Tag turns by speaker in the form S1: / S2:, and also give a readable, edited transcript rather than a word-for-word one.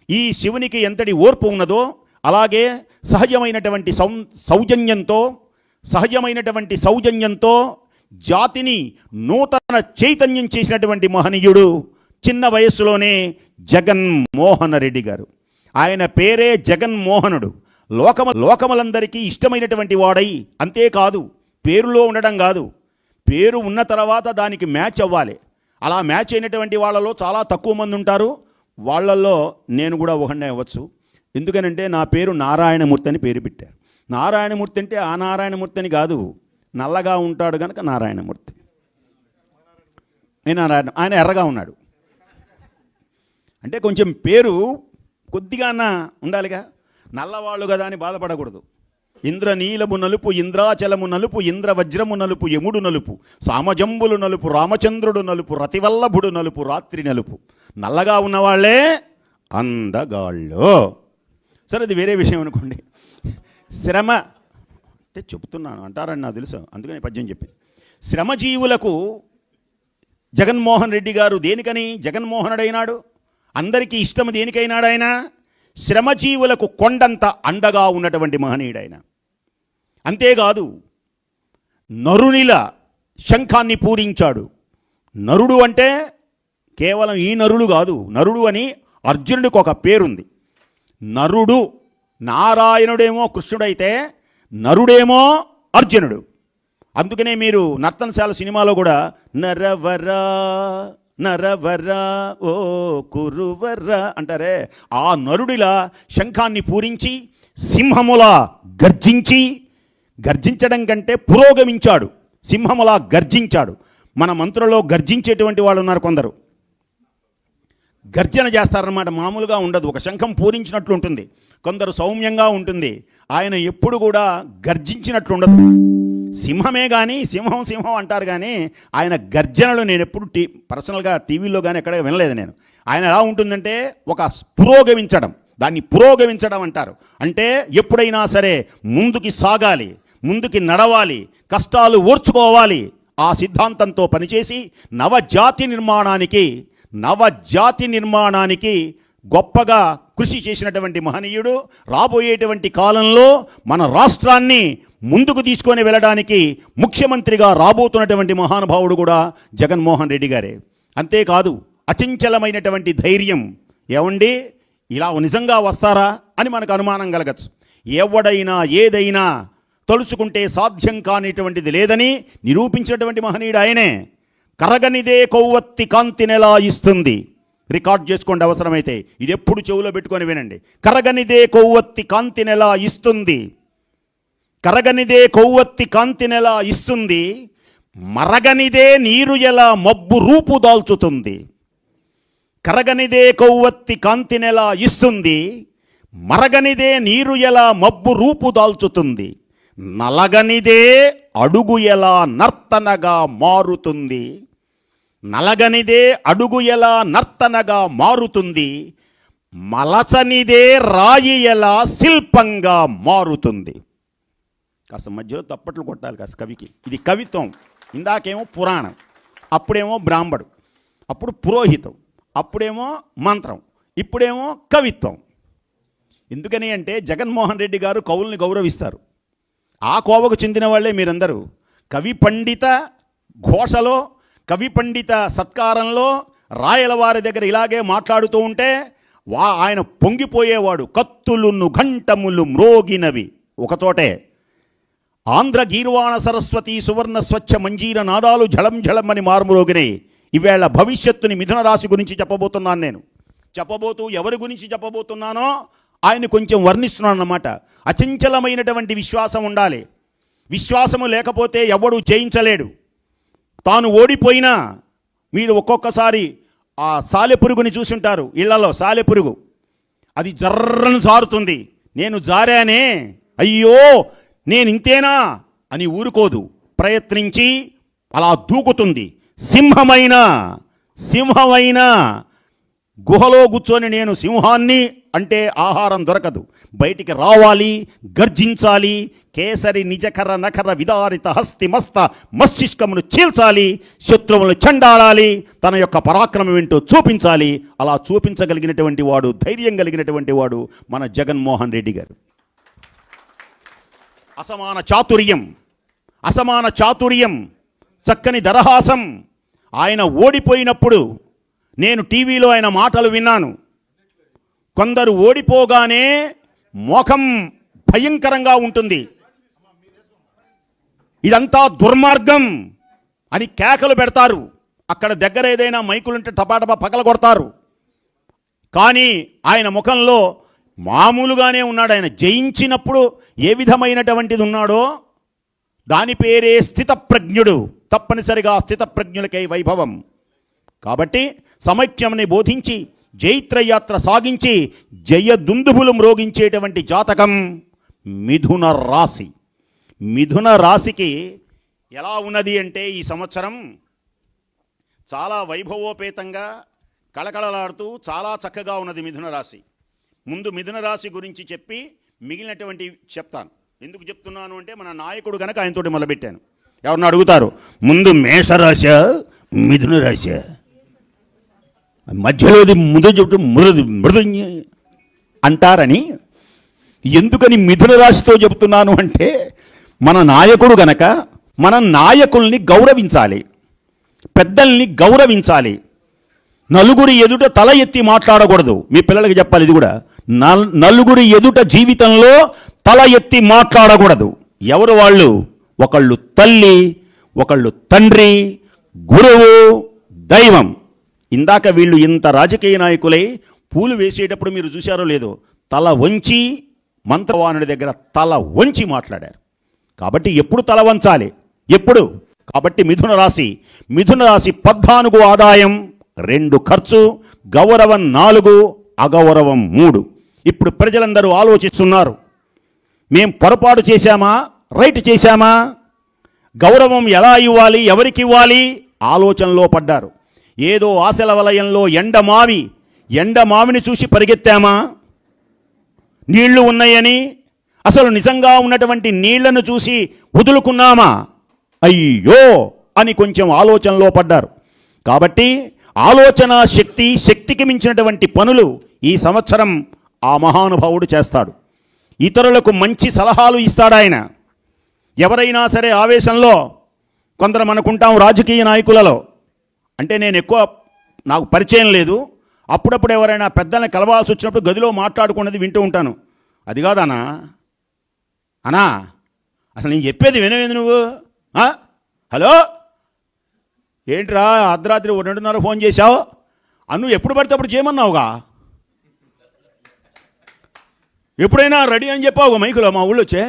S1: ఈ శివునికి ఎంతటి ఓర్పు ఉన్నదో అలాగే సహజమైనటువంటి సౌజన్యంతో జాతిని నూతన చైతన్యం చేసినటువంటి మహనీయుడు చిన్న వయస్సులోనే జగన్మోహన్ రెడ్డి గారు. ఆయన పేరే జగన్మోహనుడు. లోకములందరికీ ఇష్టమైనటువంటి వాడై, అంతేకాదు పేరులో ఉండడం కాదు, పేరు ఉన్న తర్వాత దానికి మ్యాచ్ అవ్వాలి. అలా మ్యాచ్ అయినటువంటి వాళ్ళలో చాలా తక్కువ మంది ఉంటారు. వాళ్ళల్లో నేను కూడా ఒకనే అవ్వచ్చు. ఎందుకనంటే నా పేరు నారాయణమూర్తి అని పేరు పెట్టారు. నారాయణమూర్తి అంటే ఆ నారాయణమూర్తి అని కాదు, నల్లగా ఉంటాడు కనుక నారాయణమూర్తి. ఆయన ఎర్రగా ఉన్నాడు అంటే కొంచెం పేరు కొద్దిగా ఉండాలిగా. నల్లవాళ్ళు కదా అని బాధపడకూడదు. ఇంద్రనీలము నలుపు, ఇంద్రాచలము నలుపు, ఇంద్రవజ్రము నలుపు, యముడు నలుపు, సామజంబులు నలుపు, రామచంద్రుడు నలుపు, రతివల్లభుడు నలుపు, రాత్రి నలుపు. నల్లగా ఉన్నవాళ్లే అందగాళ్ళు. సరే, అది వేరే విషయం అనుకోండి. శ్రమ అంటే చెప్తున్నాను అంటారని నాకు తెలుసు, అందుకని పద్యం చెప్పి. శ్రమజీవులకు జగన్మోహన్ రెడ్డి గారు దేనికని జగన్మోహనుడైనాడు? అందరికీ ఇష్టం దేనికైనాడు ఆయన? శ్రమజీవులకు కొండంత అండగా ఉన్నటువంటి మహనీయుడైన. అంతేకాదు నరునిల శంఖాన్ని పూరించాడు. నరుడు అంటే కేవలం ఈ నరుడు కాదు, నరుడు అని అర్జునుడికి ఒక పేరుంది. నరుడు నారాయణుడేమో కృష్ణుడైతే నరుడేమో అర్జునుడు. అందుకనే మీరు నర్తనశాల సినిమాలో కూడా నరవరా నరవరా ఓ కురువరా అంటారే, ఆ నరుడిలా శంఖాన్ని పూరించి సింహములా గర్జించడం కంటే పురోగమించాడు. సింహములా గర్జించాడు. మన మంత్రులలో గర్జించేటువంటి వాళ్ళు ఉన్నారు, కొందరు గర్జన చేస్తారన్నమాట. మామూలుగా ఉండదు, ఒక శంఖం పూరించినట్లు ఉంటుంది. కొందరు సౌమ్యంగా ఉంటుంది. ఆయన ఎప్పుడు కూడా గర్జించినట్లు ఉండదు. సింహమే కానీ సింహం అంటారు కానీ ఆయన గర్జనలు నేను ఎప్పుడు పర్సనల్గా టీవీలో కానీ ఎక్కడ వినలేదు నేను. ఆయన ఎలా ఉంటుందంటే ఒక పురోగమించడం, దాన్ని పురోగమించడం అంటారు. అంటే ఎప్పుడైనా సరే ముందుకి సాగాలి, ముందుకి నడవాలి, కష్టాలు ఓర్చుకోవాలి. ఆ సిద్ధాంతంతో పనిచేసి నవజాతి నిర్మాణానికి గొప్పగా కృషి చేసినటువంటి మహనీయుడు. రాబోయేటువంటి కాలంలో మన రాష్ట్రాన్ని ముందుకు తీసుకొని వెళ్ళడానికి ముఖ్యమంత్రిగా రాబోతున్నటువంటి మహానుభావుడు కూడా జగన్మోహన్ రెడ్డి గారే. అంతేకాదు అచంచలమైనటువంటి ధైర్యం. ఏమండి ఇలా నిజంగా వస్తారా అని మనకు అనుమానం కలగచ్చు. ఎవడైనా ఏదైనా తలుచుకుంటే సాధ్యం కానిటువంటిది లేదని నిరూపించినటువంటి మహనీయుడు ఆయనే. కరగనిదే కొవ్వొత్తి కాంతినెలా ఇస్తుంది. రికార్డ్ చేసుకోండి అవసరమైతే, ఇది ఎప్పుడు చెవులో పెట్టుకొని వినండి. కరగనిదే కొవ్వొత్తి కాంతినెలా ఇస్తుంది, కరగనిదే కొవ్వొత్తి కాంతినెలా ఇస్తుంది, మరగనిదే నీరు ఎలా మబ్బు రూపు దాల్చుతుంది. కరగనిదే కొవ్వొత్తి కాంతినెలా ఇస్తుంది, మరగనిదే నీరు ఎలా మబ్బు రూపు దాల్చుతుంది, నలగనిదే అడుగు ఎలా నర్తనగా మారుతుంది. నలగనిదే అడుగు ఎలా నర్తనగా మారుతుంది, మలచనిదే రాయి ఎలా శిల్పంగా మారుతుంది. కాస్త మధ్యలో తప్పట్లు కొట్టాలి కాస్త కవికి. ఇది కవిత్వం. ఇందాకేమో పురాణం, అప్పుడేమో బ్రాహ్మడు, అప్పుడు పురోహితం, అప్పుడేమో మంత్రం, ఇప్పుడేమో కవిత్వం. ఎందుకని అంటే జగన్మోహన్ రెడ్డి గారు కవుల్ని గౌరవిస్తారు. ఆ కోవకు చెందిన వాళ్ళే మీరందరూ. కవి పండిత ఘోషలో, కవి పండిత సత్కారంలో రాయల వారి దగ్గర ఇలాగే మాట్లాడుతూ ఉంటే ఆయన పొంగిపోయేవాడు. కత్తులును ఘంటములు మ్రోగినవి ఒకచోటే, ఆంధ్ర గీర్వాణ సరస్వతి సువర్ణ స్వచ్ఛ మంజీర నాదాలు ఝళం ఝళం అని మారుమ్రోగినాయి. ఈవేళ భవిష్యత్తుని మిథున రాశి గురించి చెప్పబోతున్నాను నేను. ఎవరి గురించి చెప్పబోతున్నానో ఆయన కొంచెం వర్ణిస్తున్నాను అన్నమాట. అచంచలమైనటువంటి విశ్వాసం ఉండాలి. విశ్వాసము లేకపోతే ఎవడు జయించలేడు. తాను ఓడిపోయినా, మీరు ఒక్కొక్కసారి ఆ సాలెపురుగుని చూసుంటారు ఇళ్లలో. సాలెపురుగు అది జర్రను జారుతుంది. నేను జారానే, అయ్యో నేను ఇంతేనా అని ఊరుకోదు, ప్రయత్నించి అలా దూకుతుంది. సింహమైనా గుహలో కూర్చొని నేను సింహాన్ని అంటే ఆహారం దొరకదు, బయటికి రావాలి, గర్జించాలి, కేసరి నిజకర నకర విదారిత హస్తి మస్త మస్తిష్కమును చీల్చాలి, శత్రువులను చెండాడాలి, తన యొక్క పరాక్రమం ఏంటో చూపించాలి. అలా చూపించగలిగినటువంటి వాడు, ధైర్యం కలిగినటువంటి వాడు మన జగన్మోహన్ రెడ్డి గారు. అసమాన చాతుర్యం, చక్కని దరహాసం. ఆయన ఓడిపోయినప్పుడు నేను టీవీలో ఆయన మాటలు విన్నాను. కొందరు ఓడిపోగానే ముఖం భయంకరంగా ఉంటుంది, ఇదంతా దుర్మార్గం అని కేకలు పెడతారు. అక్కడ దగ్గర ఏదైనా మైకులుంటే టపాటపా పగల కొడతారు. కానీ ఆయన ముఖంలో మామూలుగానే ఉన్నాడు. ఆయన జయించినప్పుడు ఏ విధమైనటువంటిది ఉన్నాడో దాని పేరే స్థితప్రజ్ఞుడు. తప్పనిసరిగా స్థితప్రజ్ఞులకై వైభవం. కాబట్టి సమైక్యంని బోధించి జైత్రయాత్ర సాగించి జయదుందుబులు మ్రోగించేటువంటి జాతకం మిథున రాశి. మిథున రాశికి ఎలా ఉన్నది అంటే ఈ సంవత్సరం చాలా వైభవోపేతంగా కళకళలాడుతూ చాలా చక్కగా ఉన్నది మిథున రాశి. ముందు మిథున రాశి గురించి చెప్పి మిగిలినటువంటి చెప్తాను. ఎందుకు చెప్తున్నాను అంటే మన నాయకుడు కనుక ఆయనతోటి మొదలుపెట్టాను. ఎవరన్నా అడుగుతారు, ముందు మేషరాశ మిథున రాశ, మధ్యలోది మృదు అంటారని. ఎందుకని మిథున రాశితో చెబుతున్నాను అంటే మన నాయకుడు గనక మన నాయకుల్ని గౌరవించాలి, పెద్దల్ని గౌరవించాలి. నలుగురి ఎదుట తల ఎత్తి మాట్లాడకూడదు. మీ పిల్లలకి చెప్పాలి ఇది కూడా. నలుగురి ఎదుట జీవితంలో తల ఎత్తి మాట్లాడకూడదు. ఎవరు వాళ్ళు? ఒకళ్ళు తల్లి, ఒకళ్ళు తండ్రి, గురువు, దైవం. ఇందాక వీళ్ళు ఇంత రాజకీయ నాయకులై పూలు వేసేటప్పుడు మీరు చూశారో లేదో, తల వంచి మంత్రవాణుడి దగ్గర తల వంచి మాట్లాడారు. కాబట్టి ఎప్పుడు తల వంచాలి? ఎప్పుడు? కాబట్టి మిథున రాశి 14 ఆదాయం, 2 ఖర్చు, గౌరవం 4, అగౌరవం 3. ఇప్పుడు ప్రజలందరూ ఆలోచిస్తున్నారు, మేం పొరపాటు చేశామా, రైట్ చేశామా, గౌరవం ఎలా ఇవ్వాలి, ఎవరికి ఇవ్వాలి ఆలోచనలో పడ్డారు. ఏదో ఆశల వలయంలో ఎండమావిని చూసి పరిగెత్తామా, నీళ్లు ఉన్నాయని అసలు నిజంగా ఉన్నటువంటి నీళ్లను చూసి వదులుకున్నామా, అయ్యో అని కొంచెం ఆలోచనలో పడ్డారు. కాబట్టి ఆలోచన శక్తికి మించినటువంటి పనులు ఈ సంవత్సరం ఆ మహానుభావుడు చేస్తాడు. ఇతరులకు మంచి సలహాలు ఇస్తాడు ఆయన. ఎవరైనా సరే ఆవేశంలో కొందరు మనకుంటాం రాజకీయ నాయకులలో, అంటే నేను ఎక్కువ నాకు పరిచయం లేదు, అప్పుడప్పుడు ఎవరైనా పెద్దల్ని కలవాల్సి వచ్చినప్పుడు గదిలో మాట్లాడుకున్నది వింటూ ఉంటాను. అది కాదన్నా అనా, అసలు నేను చెప్పేది వినవేది నువ్వు? హలో, ఏంట్రా అర్ధరాత్రి 2:30 ఫోన్ చేశావు? నువ్వు ఎప్పుడు పడితే అప్పుడు చేయమన్నావుగా, ఎప్పుడైనా రెడీ అని చెప్పావుగా మైకులో మా ఊళ్ళో వచ్చే.